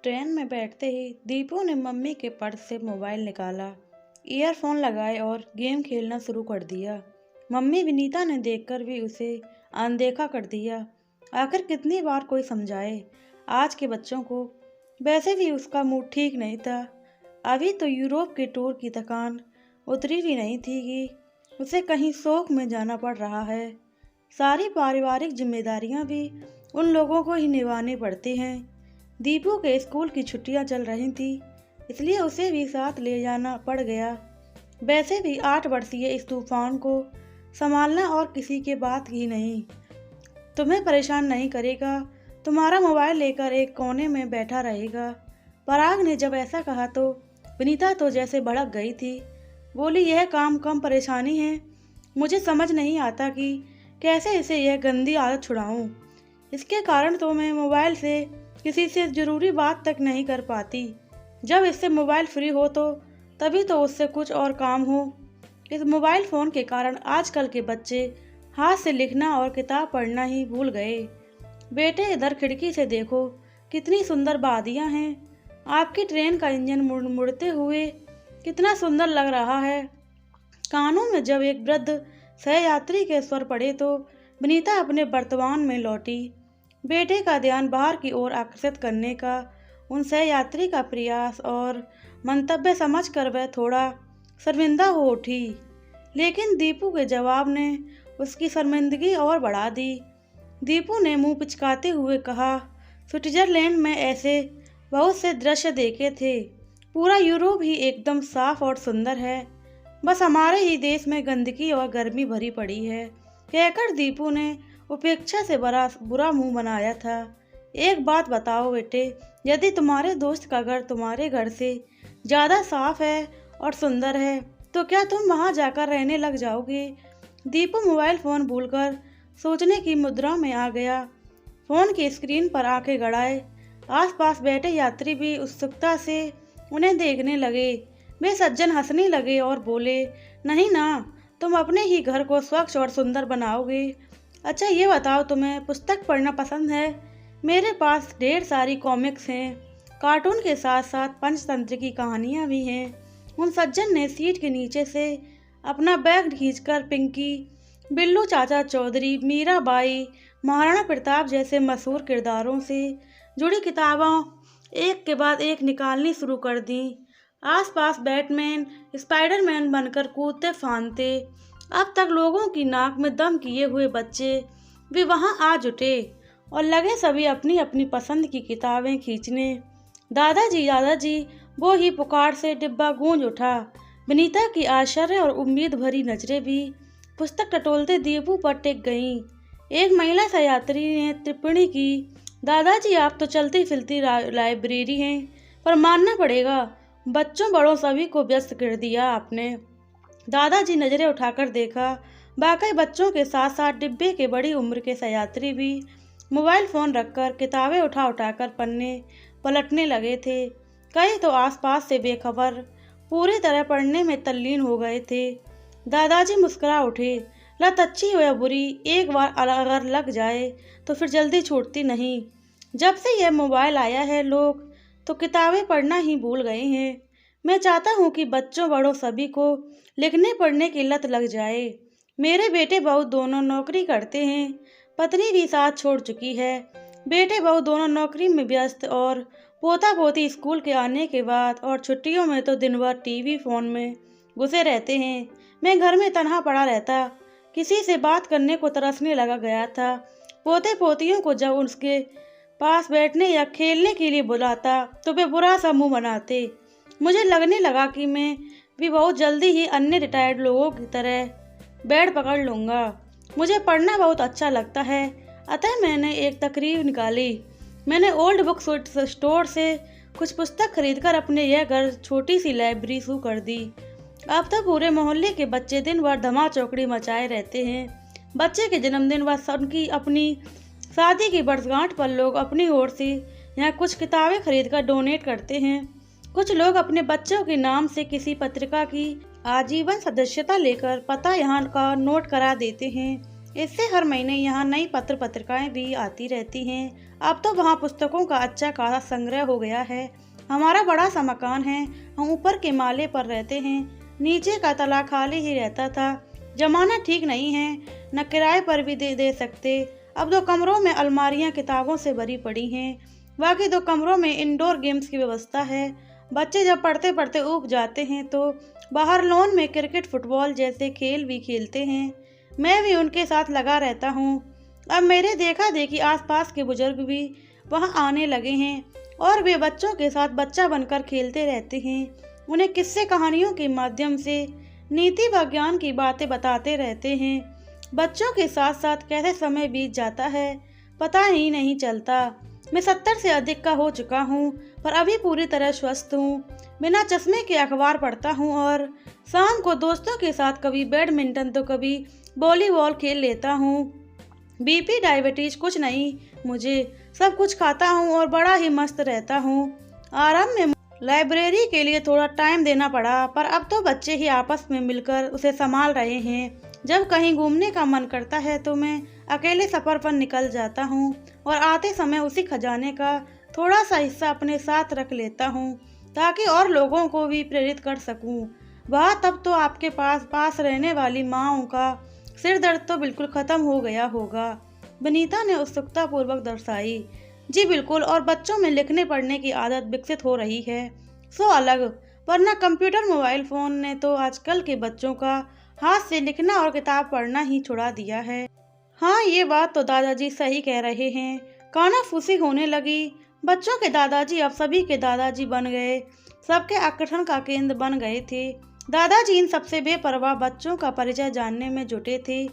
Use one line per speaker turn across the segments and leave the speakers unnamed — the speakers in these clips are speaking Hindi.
ट्रेन में बैठते ही दीपू ने मम्मी के पर्स से मोबाइल निकाला, ईयरफोन लगाए और गेम खेलना शुरू कर दिया। मम्मी विनीता ने देखकर भी उसे अनदेखा कर दिया। आखिर कितनी बार कोई समझाए आज के बच्चों को। वैसे भी उसका मूड ठीक नहीं था। अभी तो यूरोप के टूर की थकान उतरी भी नहीं थी कि उसे कहीं शौक में जाना पड़ रहा है। सारी पारिवारिक जिम्मेदारियां भी उन लोगों को ही निभानी पड़ती हैं। दीपू के स्कूल की छुट्टियां चल रही थी, इसलिए उसे भी साथ ले जाना पड़ गया। वैसे भी 8 वर्षीय इस तूफान को संभालना और किसी के बात ही नहीं। तुम्हें परेशान नहीं करेगा, तुम्हारा मोबाइल लेकर एक कोने में बैठा रहेगा। पराग ने जब ऐसा कहा तो विनीता तो जैसे भड़क गई थी। बोली, यह काम कम परेशानी है। मुझे समझ नहीं आता कि कैसे इसे यह गंदी आदत छुड़ाऊं। इसके कारण तो मैं मोबाइल से किसी से ज़रूरी बात तक नहीं कर पाती। जब इससे मोबाइल फ्री हो तो तभी तो उससे कुछ और काम हो। इस मोबाइल फ़ोन के कारण आजकल के बच्चे हाथ से लिखना और किताब पढ़ना ही भूल गए। बेटे, इधर खिड़की से देखो, कितनी सुंदर वादियाँ हैं। आपकी ट्रेन का इंजन मुड़ते हुए कितना सुंदर लग रहा है। कानों में जब एक वृद्ध सहयात्री के स्वर पड़े तो विनीता अपने वर्तमान में लौटी। बेटे का ध्यान बाहर की ओर आकर्षित करने का उन सहयात्री का प्रयास और मंतव्य समझकर वह थोड़ा शर्मिंदा हो उठी। लेकिन दीपू के जवाब ने उसकी शर्मिंदगी और बढ़ा दी। दीपू ने मुंह पिचकाते हुए कहा, स्विट्जरलैंड में ऐसे बहुत से दृश्य देखे थे। पूरा यूरोप ही एकदम साफ और सुंदर है। बस हमारे ही देश में गंदगी और गर्मी भरी पड़ी है। कहकर दीपू ने उपेक्षा से बुरा मुंह बनाया था। एक बात बताओ बेटे, यदि तुम्हारे दोस्त का घर तुम्हारे घर से ज़्यादा साफ है और सुंदर है तो क्या तुम वहां जाकर रहने लग जाओगे? दीपू मोबाइल फ़ोन भूलकर सोचने की मुद्रा में आ गया। फ़ोन की स्क्रीन पर आंखें गड़ाए आसपास बैठे यात्री भी उत्सुकता से उन्हें देखने लगे। वे सज्जन हंसने लगे और बोले, नहीं ना, तुम अपने ही घर को स्वच्छ और सुंदर बनाओगे। अच्छा ये बताओ, तुम्हें पुस्तक पढ़ना पसंद है? मेरे पास ढेर सारी कॉमिक्स हैं। कार्टून के साथ साथ पंचतंत्र की कहानियाँ भी हैं। उन सज्जन ने सीट के नीचे से अपना बैग खींचकर पिंकी, बिल्लू चाचा चौधरी, मीराबाई, महाराणा प्रताप जैसे मशहूर किरदारों से जुड़ी किताबों एक के बाद एक निकालनी शुरू कर दी। आसपास बैटमैन, स्पाइडरमैन बनकर कूदते फांदते अब तक लोगों की नाक में दम किए हुए बच्चे भी वहां आ जुटे और लगे सभी अपनी अपनी पसंद की किताबें खींचने। दादाजी दादाजी वो ही पुकार से डिब्बा गूंज उठा। विनीता की आश्चर्य और उम्मीद भरी नजरें भी पुस्तक टटोलते दीपू पर टिक गईं। एक महिला सहयात्री ने टिप्पणी की, दादाजी आप तो चलती फिरती लाइब्रेरी हैं, पर मानना पड़ेगा बच्चों बड़ों सभी को व्यस्त कर दिया आपने। दादाजी नजरें उठाकर देखा, वाकई बच्चों के साथ साथ डिब्बे के बड़ी उम्र के सहयात्री भी मोबाइल फ़ोन रखकर किताबें उठा उठाकर पन्ने पलटने लगे थे। कई तो आसपास से बेखबर पूरी तरह पढ़ने में तल्लीन हो गए थे। दादाजी मुस्कुरा उठे, लत अच्छी हो या बुरी, एक बार अगर लग जाए तो फिर जल्दी छूटती नहीं। जब से यह मोबाइल आया है लोग तो किताबें पढ़ना ही भूल गए हैं। मैं चाहता हूँ कि बच्चों बड़ों सभी को लिखने पढ़ने की लत लग जाए। मेरे बेटे बहू दोनों नौकरी करते हैं, पत्नी भी साथ छोड़ चुकी है। बेटे बहू दोनों नौकरी में व्यस्त और पोता पोती स्कूल के आने के बाद और छुट्टियों में तो दिन भर टीवी फ़ोन में घुसे रहते हैं। मैं घर में तनहा पड़ा रहता, किसी से बात करने को तरसने लगा गया था। पोते पोतियों को जब उसके पास बैठने या खेलने के लिए बुलाता तो वे बुरा सा मुँह बनाते। मुझे लगने लगा कि मैं भी बहुत जल्दी ही अन्य रिटायर्ड लोगों की तरह बेड पकड़ लूँगा। मुझे पढ़ना बहुत अच्छा लगता है, अतः मैंने एक तकरीर निकाली। मैंने ओल्ड बुक स्टोर से कुछ पुस्तक खरीदकर अपने यह घर छोटी सी लाइब्रेरी शुरू कर दी। अब तो पूरे मोहल्ले के बच्चे दिन भर धमा चौकड़ी मचाए रहते हैं। बच्चे के जन्मदिन व उनकी अपनी शादी की वर्षगांठ पर लोग अपनी ओर से यहाँ कुछ किताबें खरीदकर डोनेट करते हैं। कुछ लोग अपने बच्चों के नाम से किसी पत्रिका की आजीवन सदस्यता लेकर पता यहाँ का नोट करा देते हैं। इससे हर महीने यहाँ नई पत्र पत्रिकाएं भी आती रहती हैं। अब तो वहाँ पुस्तकों का अच्छा खासा संग्रह हो गया है। हमारा बड़ा सा मकान है, हम ऊपर के माले पर रहते हैं, नीचे का तला खाली ही रहता था। जमाना ठीक नहीं है, न किराए पर भी दे सकते। अब 2 कमरों में अलमारियां किताबों से भरी पड़ी हैं। बाकी 2 कमरों में इंडोर गेम्स की व्यवस्था है। बच्चे जब पढ़ते पढ़ते ऊब जाते हैं तो बाहर लॉन में क्रिकेट फुटबॉल जैसे खेल भी खेलते हैं। मैं भी उनके साथ लगा रहता हूँ। अब मेरे देखा देखी आसपास के बुजुर्ग भी वहाँ आने लगे हैं और वे बच्चों के साथ बच्चा बनकर खेलते रहते हैं। उन्हें किस्से कहानियों के माध्यम से नीति व ज्ञान की बातें बताते रहते हैं। बच्चों के साथ साथ कैसे समय बीत जाता है पता ही नहीं चलता। मैं 70 से अधिक का हो चुका हूँ, पर अभी पूरी तरह स्वस्थ हूँ। बिना चश्मे के अखबार पढ़ता हूँ और शाम को दोस्तों के साथ कभी बैडमिंटन तो कभी वॉलीबॉल खेल लेता हूँ। बीपी डायबिटीज कुछ नहीं, मुझे सब कुछ खाता हूँ और बड़ा ही मस्त रहता हूँ। आराम में लाइब्रेरी के लिए थोड़ा टाइम देना पड़ा, पर अब तो बच्चे ही आपस में मिलकर उसे संभाल रहे हैं। जब कहीं घूमने का मन करता है तो मैं अकेले सफ़र पर निकल जाता हूँ और आते समय उसी खजाने का थोड़ा सा हिस्सा अपने साथ रख लेता हूँ, ताकि और लोगों को भी प्रेरित कर सकूँ। वह तब तो आपके पास रहने वाली माँओं का सिर दर्द तो बिल्कुल ख़त्म हो गया होगा, बनीता ने उत्सुकता पूर्वक दर्शाई। जी बिल्कुल, और बच्चों में लिखने पढ़ने की आदत विकसित हो रही है। सो अलग, वरना कंप्यूटर मोबाइल फ़ोन ने तो आजकल के बच्चों का हाथ से लिखना और किताब पढ़ना ही छुड़ा दिया है। हाँ, ये बात तो दादाजी सही कह रहे हैं। कानाफूसी होने लगी। बच्चों के दादाजी अब सभी के दादाजी बन गए, सबके आकर्षण का केंद्र बन गए थे। दादाजी इन सबसे बेपरवाह बच्चों का परिचय जानने में जुटे थे।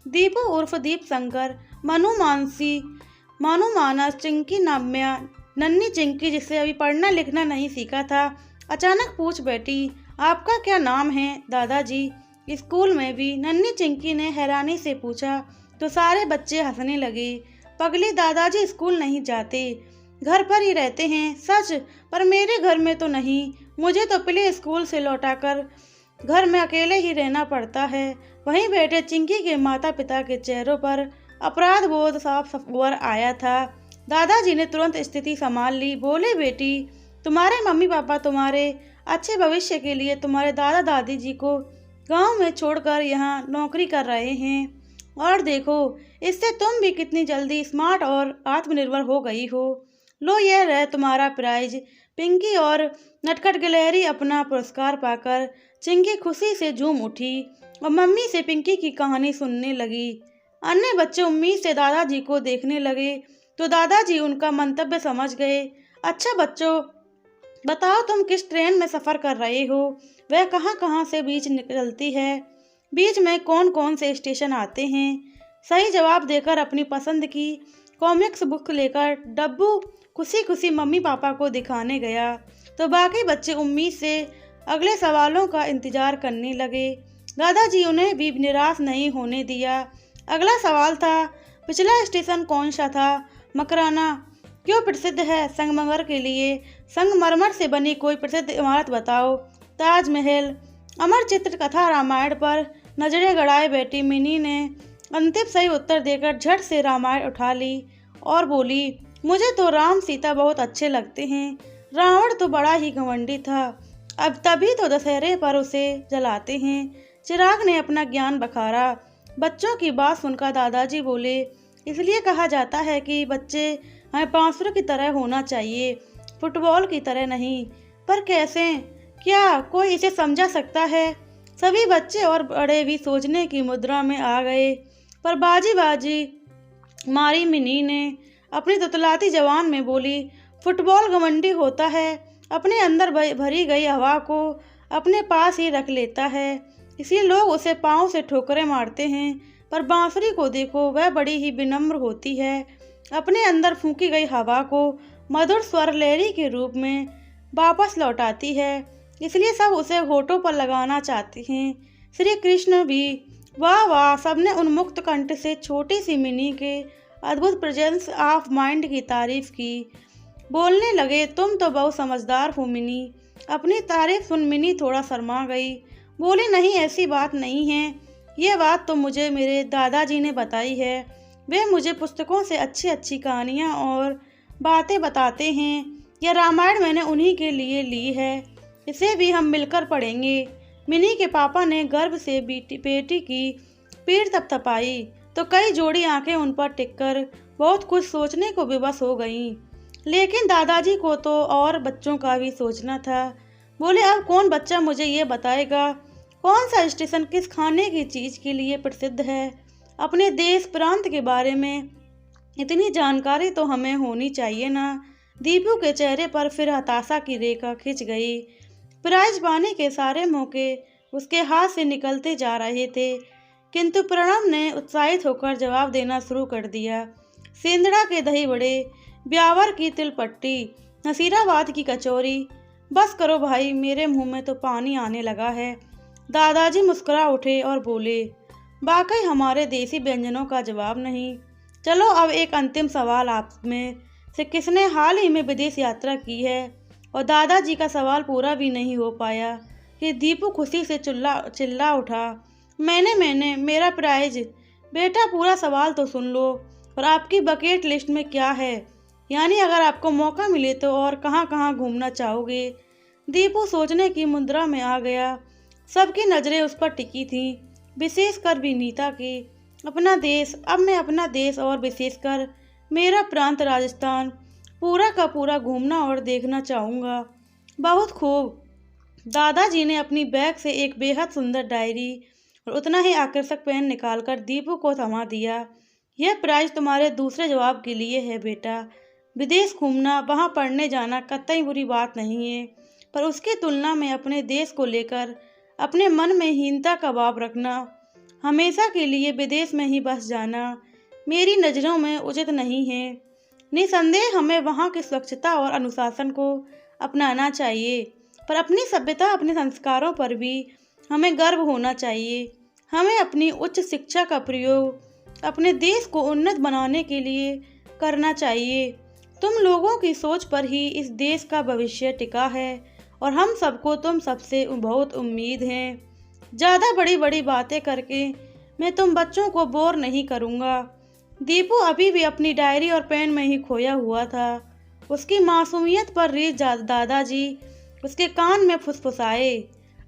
दीपू उर्फ दीप शंकर, मनु मानसी, मानु मानस, चिंकी नाम्या, नन्ही चिंकी जिससे अभी पढ़ना लिखना नहीं सीखा था, अचानक पूछ बैठी, आपका क्या नाम है दादाजी? स्कूल में भी नन्ही चिंकी ने हैरानी से पूछा तो सारे बच्चे हंसने लगे। पगली, दादाजी स्कूल नहीं जाते, घर पर ही रहते हैं। सच? पर मेरे घर में तो नहीं, मुझे तो प्ले स्कूल से लौटाकर घर में अकेले ही रहना पड़ता है। वहीं बैठे चिंकी के माता पिता के चेहरों पर अपराध बोध साफ उभर आया था। दादाजी ने तुरंत स्थिति संभाल ली। बोले, बेटी, तुम्हारे मम्मी पापा तुम्हारे अच्छे भविष्य के लिए तुम्हारे दादा दादी जी को गांव में छोड़कर यहाँ नौकरी कर रहे हैं, और देखो इससे तुम भी कितनी जल्दी स्मार्ट और आत्मनिर्भर हो गई हो। लो, यह रहे तुम्हारा प्राइज। पिंकी और नटखट गिलहरी अपना पुरस्कार पाकर चिंकी खुशी से झूम उठी और मम्मी से पिंकी की कहानी सुनने लगी। अन्य बच्चे उम्मीद से दादाजी को देखने लगे तो दादाजी उनका मंतव्य समझ गए। अच्छा बच्चों, बताओ तुम किस ट्रेन में सफ़र कर रहे हो? वह कहाँ कहाँ से बीच निकलती है? बीच में कौन कौन से स्टेशन आते हैं? सही जवाब देकर अपनी पसंद की कॉमिक्स बुक लेकर डब्बू खुशी खुशी मम्मी पापा को दिखाने गया तो बाकी बच्चे उम्मीद से अगले सवालों का इंतजार करने लगे। दादाजी उन्हें भी निराश नहीं होने दिया। अगला सवाल था, पिछला स्टेशन कौन सा था? मकराना। क्यों प्रसिद्ध है संगमरमर के लिए? संगमरमर से बनी कोई प्रसिद्ध इमारत बताओ। ताजमहल। अमर चित्र कथा रामायण पर नजरें गड़ाए बैठी मिनी ने अंतिम सही उत्तर देकर झट से रामायण उठा ली और बोली, मुझे तो राम सीता बहुत अच्छे लगते हैं। रावण तो बड़ा ही घमंडी था, अब तभी तो दशहरे पर उसे जलाते हैं। चिराग ने अपना ज्ञान बखारा। बच्चों की बात सुनकर दादाजी बोले, इसलिए कहा जाता है कि बच्चे हमें बांसुरी की तरह होना चाहिए, फुटबॉल की तरह नहीं। पर कैसे? क्या कोई इसे समझा सकता है? सभी बच्चे और बड़े भी सोचने की मुद्रा में आ गए, पर बाजी मारी मिनी ने अपनी तुतलाती जवान में बोली, फुटबॉल घमंडी होता है, अपने अंदर भरी गई हवा को अपने पास ही रख लेता है, इसलिए लोग उसे पाँव से ठोकरें मारते हैं। पर बांसुरी को देखो, वह बड़ी ही विनम्र होती है, अपने अंदर फूंकी गई हवा को मधुर स्वर लहरी के रूप में वापस लौटाती है, इसलिए सब उसे होठों पर लगाना चाहते हैं। श्री कृष्ण भी। वाह वाह, सबने उन्मुक्त कंठ से छोटी सी मिनी के अद्भुत प्रेजेंस ऑफ माइंड की तारीफ की। बोलने लगे, तुम तो बहुत समझदार हो मिनी। अपनी तारीफ सुन मिनी थोड़ा शर्मा गई। बोली, नहीं ऐसी बात नहीं है, ये बात तो मुझे मेरे दादाजी ने बताई है। वे मुझे पुस्तकों से अच्छी अच्छी कहानियाँ और बातें बताते हैं। यह रामायण मैंने उन्हीं के लिए ली है। इसे भी हम मिलकर पढ़ेंगे। मिनी के पापा ने गर्व से बेटी की पीठ थपथपाई तो कई जोड़ी आंखें उन पर टिककर बहुत कुछ सोचने को विवश हो गईं। लेकिन दादाजी को तो और बच्चों का भी सोचना था। बोले, अब कौन बच्चा मुझे ये बताएगा कौन सा स्टेशन किस खाने की चीज़ के लिए प्रसिद्ध है। अपने देश प्रांत के बारे में इतनी जानकारी तो हमें होनी चाहिए ना। दीपू के चेहरे पर फिर हताशा की रेखा खिंच गई। प्राइज पाने के सारे मौके उसके हाथ से निकलते जा रहे थे, किंतु प्रणव ने उत्साहित होकर जवाब देना शुरू कर दिया। सेंधड़ा के दही बड़े, ब्यावर की तिलपट्टी, नसीराबाद की कचौरी। बस करो भाई, मेरे मुंह में तो पानी आने लगा है। दादाजी मुस्कुरा उठे और बोले, वाकई हमारे देसी व्यंजनों का जवाब नहीं। चलो अब एक अंतिम सवाल, आप में से किसने हाल ही में विदेश यात्रा की है। और दादाजी का सवाल पूरा भी नहीं हो पाया कि दीपू खुशी से चिल्ला उठा, मैंने मेरा प्राइज। बेटा पूरा सवाल तो सुन लो। और आपकी बकेट लिस्ट में क्या है, यानी अगर आपको मौका मिले तो और कहाँ कहाँ घूमना चाहोगे। दीपू सोचने की मुद्रा में आ गया। सबकी नज़रें उस पर टिकी थीं, विशेषकर विनीता की। अपना देश, अब मैं अपना देश और विशेषकर मेरा प्रांत राजस्थान पूरा का पूरा घूमना और देखना चाहूँगा। बहुत खूब। दादाजी ने अपनी बैग से एक बेहद सुंदर डायरी और उतना ही आकर्षक पेन निकालकर दीपू को थमा दिया। यह प्राइज तुम्हारे दूसरे जवाब के लिए है बेटा। विदेश घूमना, वहाँ पढ़ने जाना कतई बुरी बात नहीं है, पर उसकी तुलना में अपने देश को लेकर अपने मन में हीनता का भाव रखना, हमेशा के लिए विदेश में ही बस जाना मेरी नज़रों में उचित नहीं है। निसंदेह हमें वहाँ की स्वच्छता और अनुशासन को अपनाना चाहिए, पर अपनी सभ्यता, अपने संस्कारों पर भी हमें गर्व होना चाहिए। हमें अपनी उच्च शिक्षा का प्रयोग अपने देश को उन्नत बनाने के लिए करना चाहिए। तुम लोगों की सोच पर ही इस देश का भविष्य टिका है और हम सबको तुम सबसे बहुत उम्मीद है। ज़्यादा बड़ी बड़ी बातें करके मैं तुम बच्चों को बोर नहीं करूँगा। दीपू अभी भी अपनी डायरी और पेन में ही खोया हुआ था। उसकी मासूमियत पर रीझ दादाजी उसके कान में फुसफुसाए,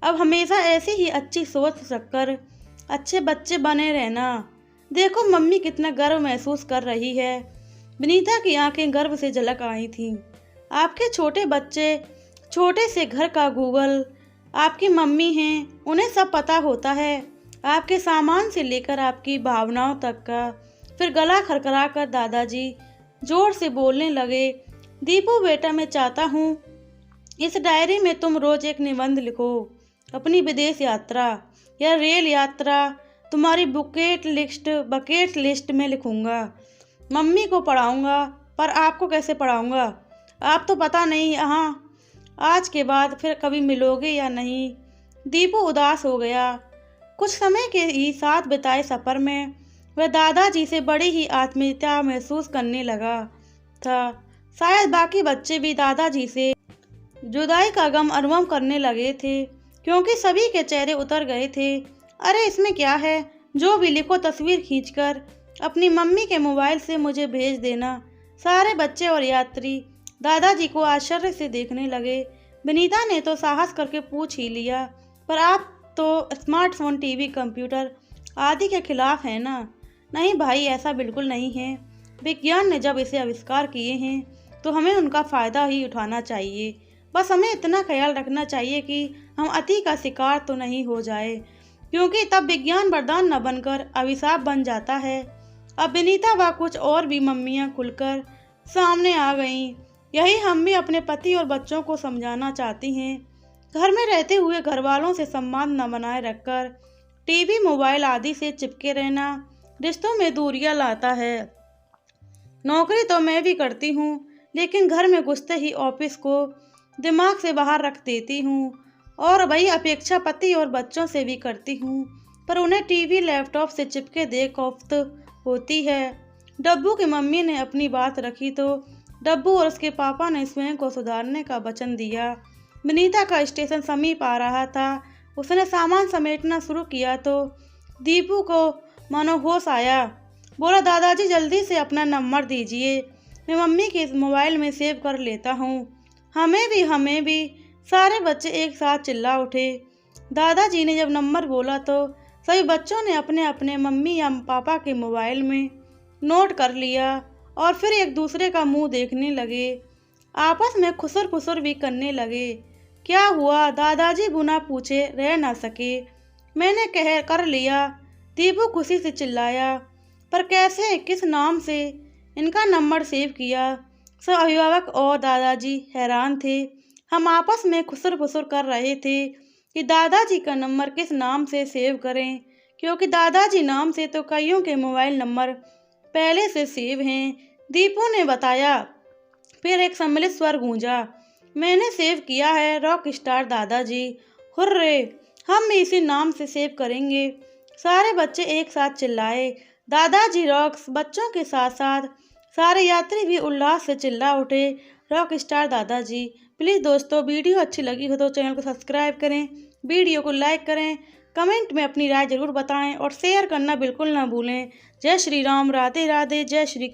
अब हमेशा ऐसी ही अच्छी सोच रखकर अच्छे बच्चे बने रहना। देखो मम्मी कितना गर्व महसूस कर रही है। विनीता की आंखें गर्व से झलक आई थीं। आपके छोटे बच्चे, छोटे से घर का गूगल आपकी मम्मी हैं, उन्हें सब पता होता है, आपके सामान से लेकर आपकी भावनाओं तक का। फिर गला खरखरा कर दादाजी जोर से बोलने लगे, दीपू बेटा, मैं चाहता हूँ इस डायरी में तुम रोज एक निबंध लिखो। अपनी विदेश यात्रा या रेल यात्रा तुम्हारी बकेट लिस्ट में लिखूंगा। मम्मी को पढ़ाऊंगा, पर आपको कैसे पढ़ाऊंगा। आप तो पता नहीं यहाँ आज के बाद फिर कभी मिलोगे या नहीं। दीपू उदास हो गया। कुछ समय के ही साथ बिताए सफ़र में वह दादाजी से बड़ी ही आत्मीयता महसूस करने लगा था। शायद बाकी बच्चे भी दादाजी से जुदाई का गम अनुभव करने लगे थे, क्योंकि सभी के चेहरे उतर गए थे। अरे इसमें क्या है, जो भी लिखो तस्वीर खींचकर अपनी मम्मी के मोबाइल से मुझे भेज देना। सारे बच्चे और यात्री दादाजी को आश्चर्य से देखने लगे। विनीता ने तो साहस करके पूछ ही लिया, पर आप तो स्मार्टफोन, टीवी, कंप्यूटर आदि के खिलाफ हैं ना। नहीं भाई, ऐसा बिल्कुल नहीं है। विज्ञान ने जब इसे आविष्कार किए हैं तो हमें उनका फ़ायदा ही उठाना चाहिए। बस हमें इतना ख्याल रखना चाहिए कि हम अति का शिकार तो नहीं हो जाए, क्योंकि तब विज्ञान वरदान न बनकर अभिशाप बन जाता है। अब विनीता व कुछ और भी मम्मियाँ खुलकर सामने आ गईं। यही हम भी अपने पति और बच्चों को समझाना चाहती हैं। घर में रहते हुए घर वालों से संबंध न बनाए रखकर टीवी, मोबाइल आदि से चिपके रहना रिश्तों में दूरियां लाता है। नौकरी तो मैं भी करती हूँ, लेकिन घर में घुसते ही ऑफिस को दिमाग से बाहर रख देती हूँ, और वही अपेक्षा पति और बच्चों से भी करती हूँ, पर उन्हें टीवी, लैपटॉप से चिपके देख औफ्त होती है। डब्बू की मम्मी ने अपनी बात रखी तो डब्बू और उसके पापा ने स्वयं को सुधारने का वचन दिया। विनीता का स्टेशन समीप आ रहा था। उसने सामान समेटना शुरू किया तो दीपू को मानो होश आया। बोला, दादाजी जल्दी से अपना नंबर दीजिए, मैं मम्मी के मोबाइल में सेव कर लेता हूँ। हमें भी। सारे बच्चे एक साथ चिल्ला उठे। दादाजी ने जब नंबर बोला तो सभी बच्चों ने अपने अपने मम्मी या पापा के मोबाइल में नोट कर लिया और फिर एक दूसरे का मुंह देखने लगे। आपस में खुसर फुसर भी करने लगे। क्या हुआ? दादाजी बिना पूछे रह ना सके। मैंने कह कर लिया, दीपू खुशी से चिल्लाया। पर कैसे, किस नाम से इनका नंबर सेव किया? सब अभिभावक और दादाजी हैरान थे। हम आपस में खुसर फुसर कर रहे थे कि दादाजी का नंबर किस नाम से सेव करें, क्योंकि दादाजी नाम से तो कईयों के मोबाइल नंबर पहले से सेव हैं। दीपू ने बताया। फिर एक सम्मिलित स्वर गूंजा, मैंने सेव किया है रॉक स्टार दादाजी। हुर्रे, हम भी इसी नाम से सेव करेंगे। सारे बच्चे एक साथ चिल्लाए, दादाजी रॉक्स। बच्चों के साथ साथ सारे यात्री भी उल्लास से चिल्ला उठे, रॉक स्टार दादाजी। प्लीज़ दोस्तों, वीडियो अच्छी लगी हो तो चैनल को सब्सक्राइब करें, वीडियो को लाइक करें, कमेंट में अपनी राय ज़रूर बताएं और शेयर करना बिल्कुल ना भूलें। जय श्री राम, राधे राधे, जय श्री